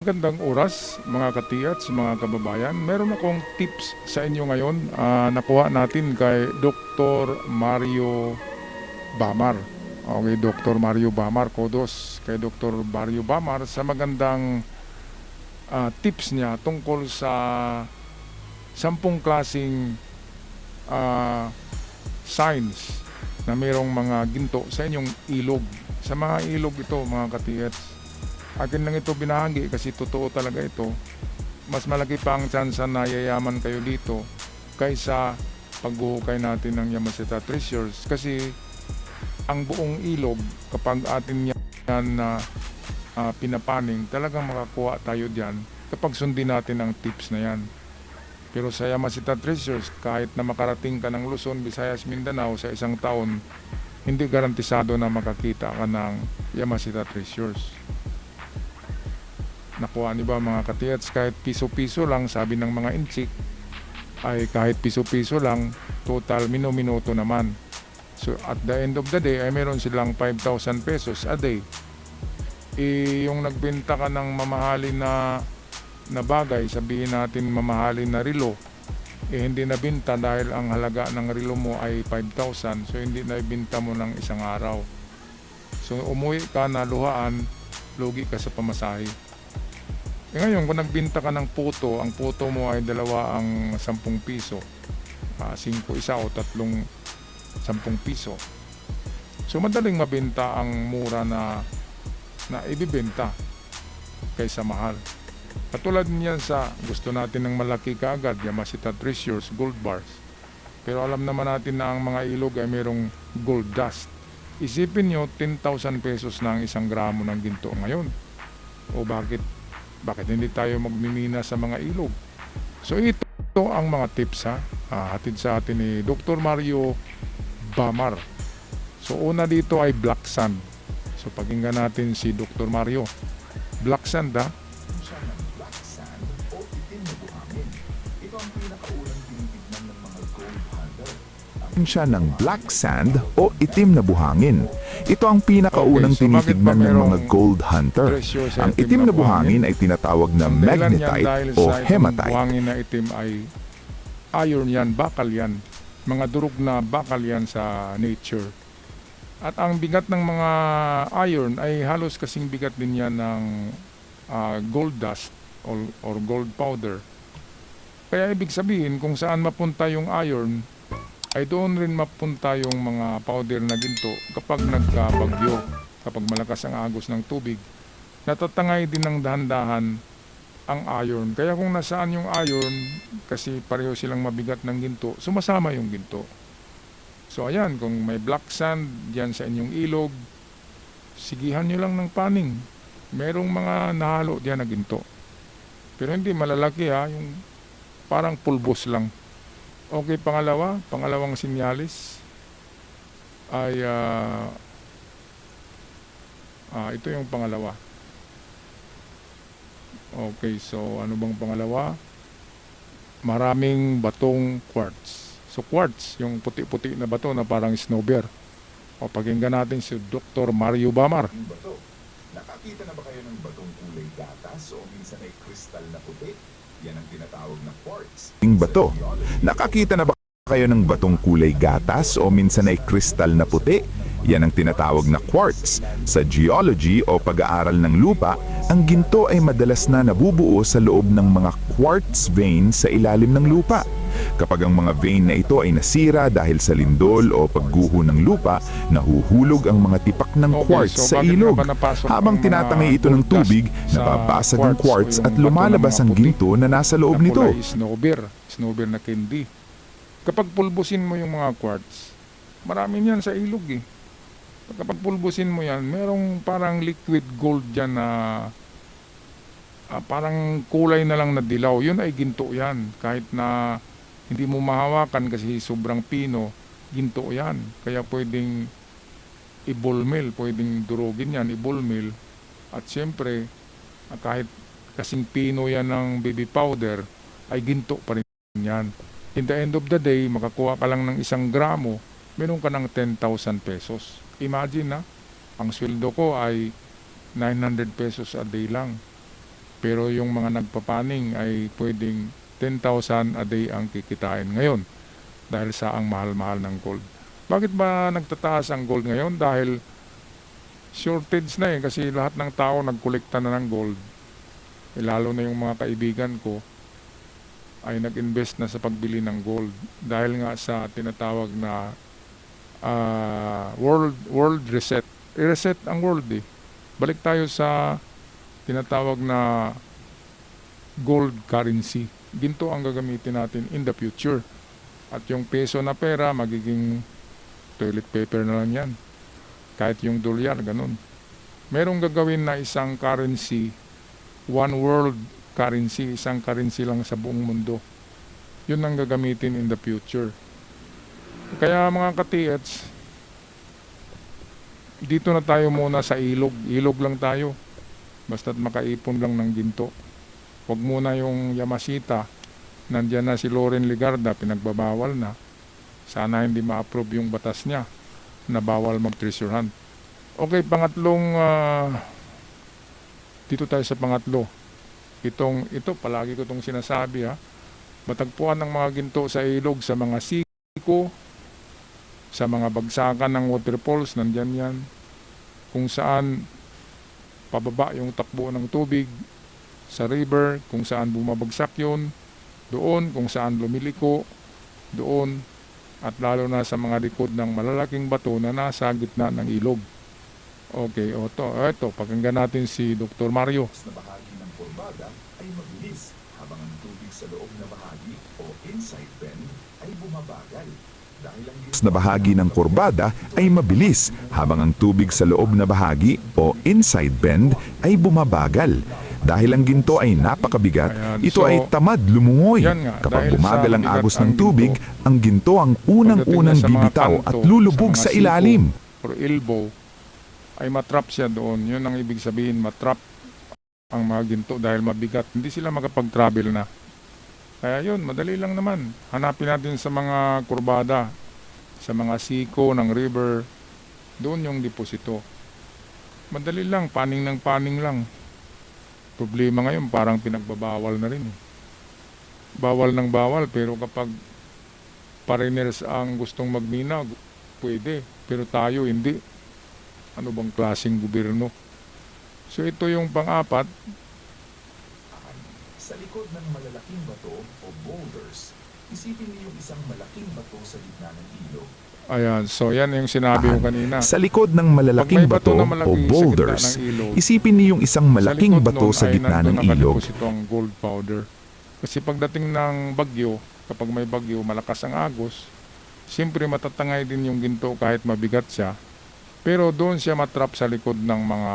Magandang oras mga katiyats, mga kababayan. Meron akong tips sa inyo ngayon. Nakuha natin kay Dr. Mario Bamar. Okay, Dr. Mario Bamar, kudos kay Dr. Mario Bamar sa magandang tips niya tungkol sa 10 klaseng ah, signs na mayroong mga ginto sa inyong ilog. Sa mga ilog ito mga katiyats, akin lang ito binahagi kasi totoo talaga ito. Mas malaki pa ang tsansa na yayaman kayo dito kaysa paghuhukay natin ng Yamashita Treasures, kasi ang buong ilog kapag atin yan na pinapaning, talagang makakuha tayo diyan kapag sundin natin ang tips na yan. Pero sa Yamashita Treasures, kahit na makarating ka ng Luzon, Visayas, Mindanao sa isang taon, hindi garantisado na makakita ka ng Yamashita Treasures. Nakuha ni ba mga katiyats, kahit piso-piso lang, sabi ng mga inchik, ay kahit piso-piso lang, total minuto naman. So at the end of the day, ay meron silang 5,000 pesos a day. Yung nagbenta ka ng mamahalin na bagay, sabihin natin mamahalin na relo, hindi nabinta dahil ang halaga ng relo mo ay 5,000, so hindi nabinta mo ng isang araw. So umuwi ka na luhaan, lugi ka sa pamasahe. Ngayon, kung nagbinta ka ng puto, ang puto mo ay dalawa ang 10 piso, 5 isa o 3 10 piso. So madaling mabenta ang mura na ibibenta kaysa mahal. Katulad niyan sa gusto natin ng malaki kaagad, Yamashita Treasures, gold bars. Pero alam naman natin na ang mga ilog ay mayroong gold dust. Isipin nyo, 10,000 pesos na ang 1 gramo ng ginto ngayon. O bakit hindi tayo magmimina sa mga ilog? So ito ang mga tips hatid sa atin ni Dr. Mario Bamar. So una dito ay black sand. So pakinggan natin si Dr. Mario. Black sand Siya ng black sand o itim na buhangin. Ito ang pinakaunang tinitignan ng mga gold hunter. Siya ng black sand o itim na buhangin. Ito ang pinakaunang Okay, so bakit tinitignan ba ng mga merong gold hunter. presyo sa Ang itim na buhangin ay tinatawag na Ang dahilan yan magnetite dahil o sa itong hematite. buhangin na itim ay iron yan, bakal yan. Mga durog na bakal yan sa nature. At ang bigat ng mga iron ay halos kasing bigat din yan ng gold dust or gold powder. Kaya ibig sabihin, kung saan mapunta yung iron, ay doon rin mapunta yung mga powder na ginto kapag nagkabagyo, kapag malakas ang agos ng tubig. Natatangay din ng dahan-dahan ang iron. Kaya kung nasaan yung iron, kasi pareho silang mabigat ng ginto, sumasama yung ginto. So ayan, kung may black sand diyan sa inyong ilog, sigihan nyo lang ng paning. Merong mga nahalo diyan na ginto. Pero hindi malalaki yung parang pulbos lang. Okay, pangalawang sinyalis ay ito yung pangalawa. Okay, so ano bang pangalawa? Maraming batong quartz. So quartz, yung puti-puti na bato na parang snowbear. O pakinggan natin si Dr. Mario Bamar. Yung bato. Nakakita na ba kayo ng batong kulay gatas o minsan ay kristal na puti? Yan ang tinatawag na quartz. Yung bato. Nakakita na ba kayo ng batong kulay gatas o minsan ay kristal na puti? Yan ang tinatawag na quartz. Sa geology o pag-aaral ng lupa, ang ginto ay madalas na nabubuo sa loob ng mga quartz vein sa ilalim ng lupa. Kapag ang mga vein na ito ay nasira dahil sa lindol o pagguho ng lupa, nahuhulog ang mga tipak ng quartz sa ilog. Habang tinatangay ito ng tubig, nababasag ang quartz at lumalabas ang ginto na nasa loob nito. Snowbear na candy. Kapag pulbusin mo yung mga quartz, marami niyan sa ilog Kapag pulbusin mo yan, merong parang liquid gold dyan na parang kulay na lang na dilaw. Yun ay ginto yan. Kahit na hindi mo mahawakan kasi sobrang pino, ginto yan. Kaya pwedeng i-ball mill, pwedeng durugin yan, i-ball mill. At siyempre, kahit kasing pino yan ng baby powder, ay ginto pa rin yan. In the end of the day, makakuha ka lang ng 1 gramo, meron ka ng 10,000 pesos. Imagine ang sweldo ko ay 900 pesos a day lang. Pero yung mga nagpapaning ay pwedeng 10,000 a day ang kikitain ngayon dahil sa ang mahal-mahal ng gold. Bakit ba nagtataas ang gold ngayon? Dahil shortage na kasi lahat ng tao nagkolekta na ng gold. Lalo na yung mga kaibigan ko ay nag-invest na sa pagbili ng gold dahil nga sa tinatawag na world reset. I-reset ang world Balik tayo sa tinatawag na gold currency. Ginto ang gagamitin natin in the future. At yung peso na pera, magiging toilet paper na lang yan. Kahit yung dolyar, ganun. Merong gagawin na isang currency, one world currency, isang currency lang sa buong mundo. Yun ang gagamitin in the future. Kaya mga ka-TH, dito na tayo muna sa ilog. Ilog lang tayo. Basta't makaipon lang ng ginto. Huwag muna yung Yamashita. Nandiyan na si Loren Legarda, pinagbabawal na. Sana hindi ma-approve yung batas niya na bawal mag-treasure hunt. Okay, pangatlong, dito tayo sa pangatlo. Ito, palagi ko itong sinasabi Matagpuan ng mga ginto sa ilog, sa mga siko, sa mga bagsakan ng waterfalls, nandyan yan. Kung saan pababa yung takbo ng tubig, sa river, kung saan bumabagsak yun, doon, kung saan lumiliko, doon, at lalo na sa mga likod ng malalaking bato na nasa gitna ng ilog. Okay, ito, pakinggan natin si Dr. Mario. Na bahagi ng kurbada ay mabilis habang ang tubig sa loob na bahagi o inside bend ay bumabagal. Na bahagi ng kurbada ay mabilis habang ang tubig sa loob na bahagi o inside bend ay bumabagal. Dahil ang ginto ay napakabigat, Ayan, ito so, ay tamad lumungoy. yan nga, Kapag dahil bumagal sa ang bigat agos ang ng tubig, ginto, ang ginto ang unang-unang pagdating na sa mga bibitaw at kanto, lulubog sa sa mga ilalim. siko or elbow, ay matrap siya doon. Yun ang ibig sabihin, matrap ang mga ginto dahil mabigat. Hindi sila makapag-travel na. Kaya yun, madali lang naman. Hanapin natin sa mga kurbada, sa mga siko ng river, doon yung deposito. Madali lang, paning ng paning lang. Problema ngayon, parang pinagbabawal na rin. Bawal ng bawal, pero kapag foreigners ang gustong magmina, pwede. Pero tayo, hindi. Ano bang klaseng gobyerno? So ito yung pang-apat. Sa likod ng malalaking bato o boulders, isipin niyo yung isang malaking bato sa gitna ng ilog. Ayan, so yan yung sinabi ko kanina. Sa likod ng malalaking Pag may bato bato na malaki o sa gitna boulders, ng ilog, isipin niyo yung isang malaking likod bato nun sa ay gitna nandun ng ilog. nakadeposito ang gold powder. Kasi pagdating ng bagyo, kapag may bagyo, malakas ang agos, siyempre matatangay din yung ginto kahit mabigat siya. Pero doon siya matrap sa likod ng mga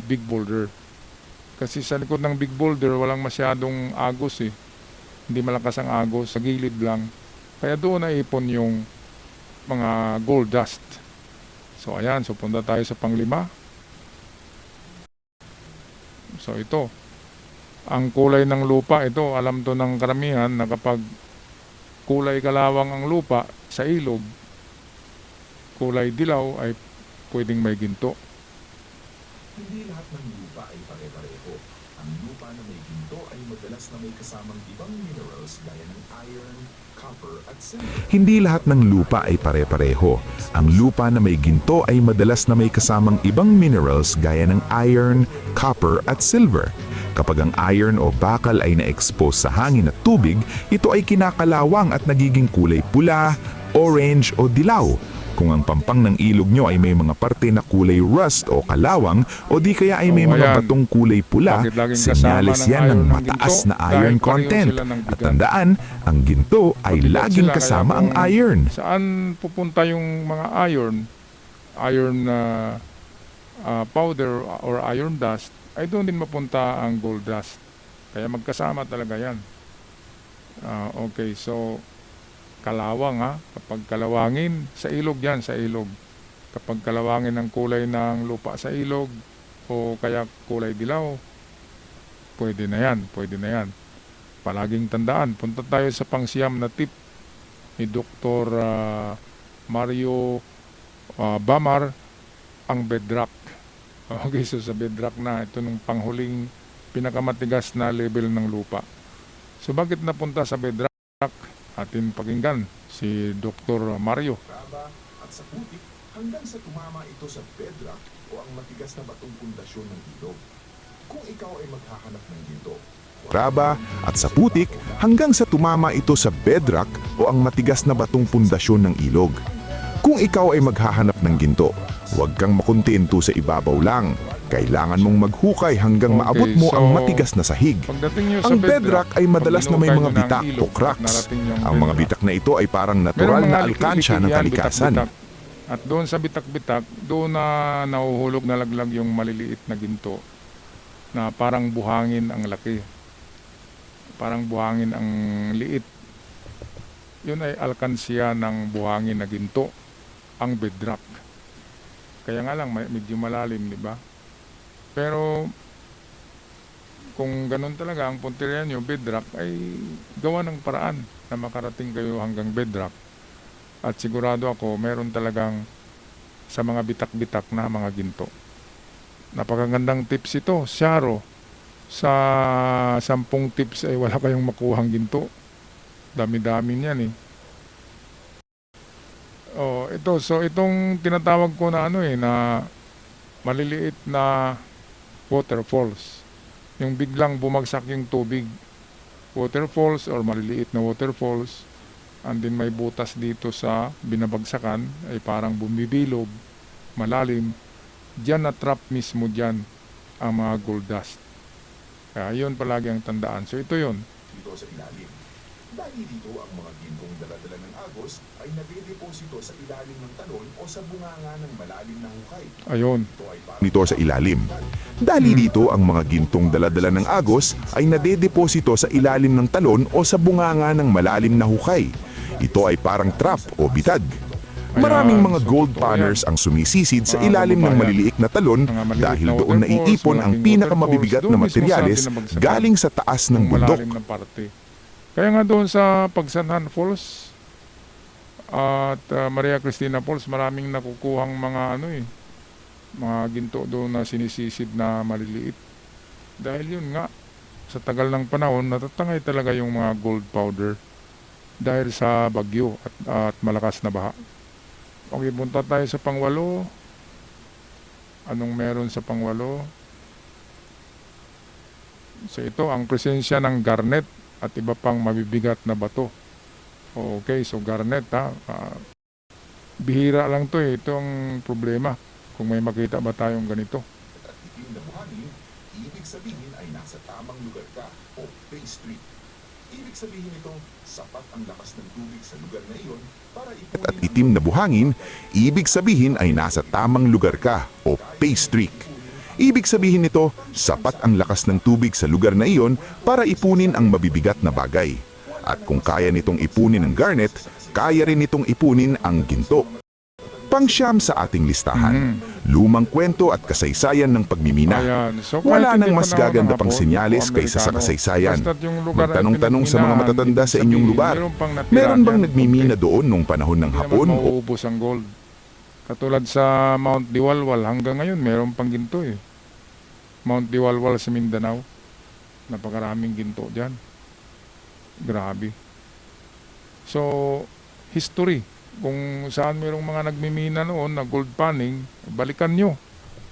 big boulder. Kasi sa likod ng big boulder, walang masyadong agos Hindi malakas ang agos, sa gilid lang. Kaya doon naipon yung mga gold dust. So ayan, so punta tayo sa panglima. So ito, ang kulay ng lupa, ito alam to ng karamihan na kapag kulay kalawang ang lupa sa ilog, kulay dilaw ay pwedeng may ginto. Hindi lahat ng lupa ay pare-pareho. Ang lupa na may ginto ay madalas na may kasamang ibang minerals gaya ng iron, copper at silver. Hindi lahat ng lupa ay pare-pareho. Ang lupa na may ginto ay madalas na may kasamang ibang minerals gaya ng iron, copper at silver. Kapag ang iron o bakal ay na-expose sa hangin at tubig, ito ay kinakalawang at nagiging kulay pula, orange o dilaw. Kung ang pampang ng ilog nyo ay may mga parte na kulay rust o kalawang o di kaya ay may mga batong kulay pula, senyales yan ng mataas na iron content. At tandaan, ang ginto ay laging kasama ang iron. Saan pupunta yung mga iron powder or iron dust, ay doon din mapunta ang gold dust. Kaya magkasama talaga yan. Okay, so kalawang kapag kalawangin sa ilog yan, sa ilog. Kapag kalawangin ng kulay ng lupa sa ilog o kaya kulay dilaw, pwede na yan. Palaging tandaan, punta tayo sa pangsiyam na tip ni Dr. Mario Bamar, ang bedrock. Okay, so sa bedrock na, ito nung panghuling pinakamatigas na level ng lupa. So bakit napunta sa bedrock? Atin pakinggan si Dr. Mario. Raba at sa putik hanggang sa tumama ito sa bedrock o ang matigas na batong pundasyon ng ilog. Kung ikaw ay maghahanap ng ginto, raba at sa putik hanggang sa tumama ito sa bedrock o ang matigas na batong pundasyon ng ilog. Kung ikaw ay maghahanap ng ginto, huwag kang makuntento sa ibabaw lang. Kailangan mong maghukay hanggang Okay, maabot mo so, ang matigas na sahig. Pagdating nyo sa Ang bedrock ay madalas na may pag mga hinukay nyo ng bitak o ilog at cracks. narating yung Ang mga bedrock, bitak na ito ay parang merong natural mga na alkansya ng likilik-likilik yan, kalikasan. bitak-bitak. At doon sa bitak-bitak, doon na nahuhulog na laglag yung maliliit na ginto na parang buhangin ang laki. Parang buhangin ang liit. Yun ay alkansya ng buhangin na ginto, ang bedrock. Kaya nga lang, medyo malalim, di ba? Pero kung ganun talaga ang punteriya nyo, bedrock, ay gawa ng paraan na makarating kayo hanggang bedrock. At sigurado ako, meron talagang sa mga bitak-bitak na mga ginto. Napakagandang tips ito, Sharo. Sa 10 tips ay wala kayong makuhang ginto. Dami-dami niyan eh. Oh, ito. So itong tinatawag ko na na maliliit na waterfalls. Yung biglang bumagsak yung tubig. Waterfalls or maliliit na waterfalls. And then may butas dito sa binabagsakan ay parang bumibilog, malalim. Diyan na trap mismo diyan ang mga gold dust. Kaya yun palagi ang tandaan. So ito yun. Dito sa ilalim. Dahil dito ang mga gintong daladala ng agos ay nade-deposito sa ilalim ng talon o sa bunganga ng malalim na hukay. Ayun. Nito sa ilalim. Dahil dito ang mga gintong daladala ng agos ay nade-deposito sa ilalim ng talon o sa bunganga ng malalim na hukay. Ito ay parang trap o bitag. Maraming mga gold panners ang sumisisid sa ilalim ng maliliit na talon dahil doon naiipon ang pinakamabibigat na materyales galing sa taas ng bundok. Malalim na parte. Kaya nga doon sa Pagsanhan Falls at Maria Cristina Falls, maraming nakukuhang mga mga ginto doon na sinisisid na maliliit. Dahil yun nga, sa tagal ng panahon, natatangay talaga yung mga gold powder dahil sa bagyo at malakas na baha. Okay, punta tayo sa pangwalo. Anong meron sa pangwalo? So ito, ang presensya ng garnet at iba pang mabibigat na bato. Okay, so garnet bihira lang to eh. Ito ang problema kung may makita ba tayong ganito. At itim na buhangin, ibig sabihin ay nasa tamang lugar ka o phase 3. Ibig sabihin ito, sapat ang lakas ng tubig sa lugar na iyon para ipunin. At itim na buhangin, ibig sabihin ay nasa tamang lugar ka o phase 3. Ibig sabihin nito, sapat ang lakas ng tubig sa lugar na iyon para ipunin ang mabibigat na bagay. At kung kaya nitong ipunin ang garnet, kaya rin nitong ipunin ang ginto. Pangsyam sa ating listahan, lumang kwento at kasaysayan ng pagmimina. Ayan. So, Wala kahit nang hindi mas panahon ng gaganda pang hapon, senyales o kaysa sa Amerikano, kasaysayan. basta't yung lugar ay Magtanong-tanong sa mga pinagminahan, matatanda ibig sa inyong sabihin, lugar, meron pang natira meron bang dyan, nagmimina konti. doon nung panahon ng Hindi hapon naman o mauubos ang gold. Katulad sa Mount Diwalwal, hanggang ngayon meron pang ginto eh. Mount Diwalwal sa Mindanao. Napakaraming ginto dyan. Grabe. So, history. Kung saan merong mga nagmimina noon na gold panning, balikan nyo.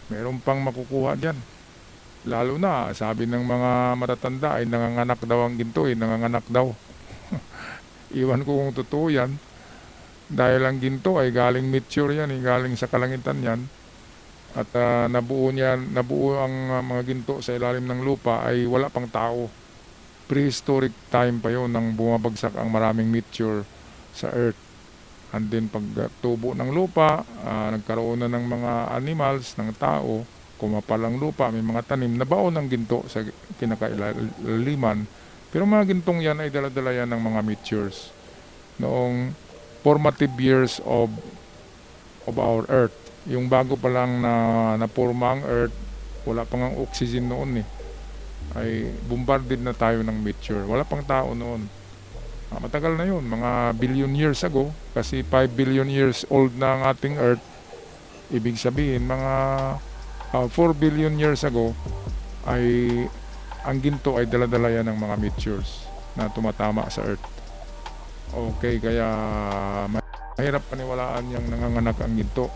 Meron pang makukuha dyan. Lalo na, sabi ng mga matatanda ay nanganganak daw ang ginto eh. Nanganganak daw. Iwan ko kung totoo yan. Dahil ang ginto ay galing meteor yan, galing sa kalangitan yan. At nabuo ang mga ginto sa ilalim ng lupa ay wala pang tao. Prehistoric time pa yon nang bumabagsak ang maraming meteor sa Earth. And then pag tubo ng lupa, nagkaroon na ng mga animals, ng tao, kumapal ang lupa, may mga tanim, nabaon ng ginto sa pinakailaliman. Pero mga gintong yan ay daladala yan ng mga meteors. Noong formative years of our Earth. Yung bago pa lang na forma ang Earth, wala pang ang oxygen noon eh. Ay bombarded na tayo ng meteor. Wala pang tao noon. Matagal na yun, mga billion years ago. Kasi 5 billion years old na ang ating Earth. Ibig sabihin, mga 4 billion years ago ay ang ginto ay daladala yan ng mga meteors na tumatama sa Earth. Okay, kaya mahirap paniwalaan yung nanganganak ang ginto.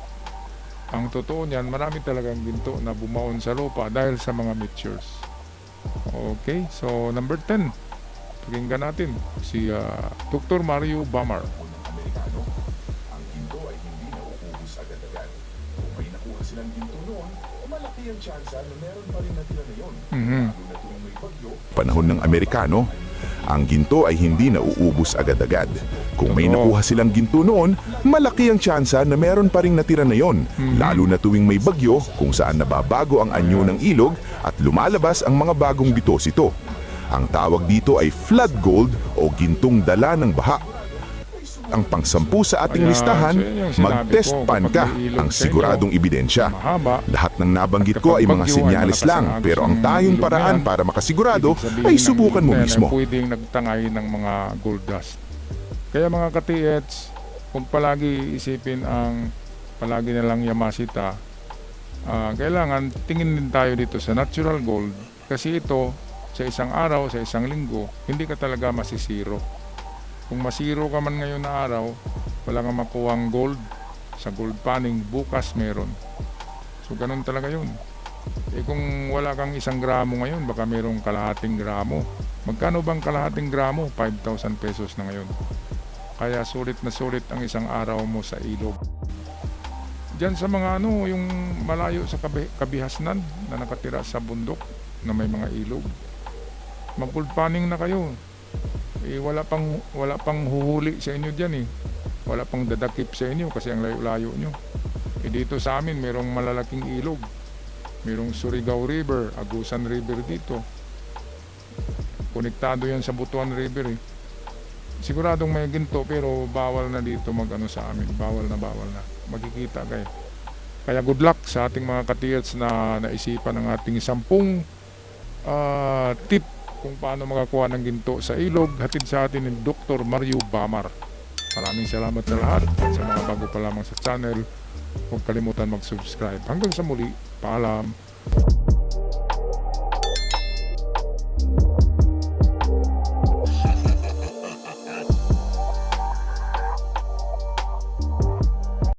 Ang totoo niyan, marami talagang ginto na bumaon sa lupa dahil sa mga meteors. Okay, so number 10. Pakinggan natin si Dr. Mario Bamar. Unang Amerikano, ang ginto ay hindi nauubos agad-agad. Kung may nakuha silang ginto noon, malaki ang tsansa na meron pa rin natira na yun. Lalo na tuwing may bagyo. Panahon ng Amerikano, ang ginto ay hindi nauubos agad-agad. Kung may Totoo. nakuha silang ginto noon, malaki ang tsansa na meron pa rin natira na yon. Lalo na tuwing may bagyo kung saan nababago ang anyo ng ilog at lumalabas ang mga bagong deposito. Ang tawag dito ay flood gold o gintong dala ng baha. Ang pangsampu sa ating Kaya, listahan, so yun yung sinabi mag-test ko, pan kapag ka, may ilog ang sa inyo, siguradong ebidensya. mahaba, Lahat ng nabanggit at ko ay kapag mga bagyo ay senyales malakas lang, ang agos pero ang ng tayong ilog na paraan yan, para makasigurado ibig sabihin ay ng subukan mo ilog na yan mismo. ay pwedeng nagtangay ng mga gold dust. Kaya mga ka-TH, kung palagi isipin ang palagi na lang Yamashita, kailangan tingin din tayo dito sa natural gold kasi ito sa isang araw, sa isang linggo, hindi ka talaga masisiro. Kung masiro ka man ngayon na araw, wala kang makuhang gold sa gold panning, bukas meron. So ganun talaga yun. Kung wala kang 1 gramo ngayon, baka merong kalahating gramo. Magkano bang kalahating gramo? 5,000 pesos na ngayon. Kaya sulit na sulit ang isang araw mo sa ilog. Diyan sa mga yung malayo sa kabihasnan na nakatira sa bundok na may mga ilog. Mag-gold panning na kayo. Wala pang huhuli sa inyo diyan . Wala pang dadakip sa inyo kasi ang layo-layo nyo. Dito sa amin merong malalaking ilog. Merong Surigao River, Agusan River dito. Konektado yan sa Butuan River . Siguradong may ginto pero bawal na dito sa amin. Bawal na. Magkikita kayo. Kaya good luck sa ating mga ka-TH na naisipan ng ating 10 tip kung paano makakuha ng ginto sa ilog. Hatid sa atin ni Dr. Mario Bamar. Maraming salamat sa lahat. At sa mga bago pa lamang sa channel, huwag kalimutan mag-subscribe. Hanggang sa muli, paalam.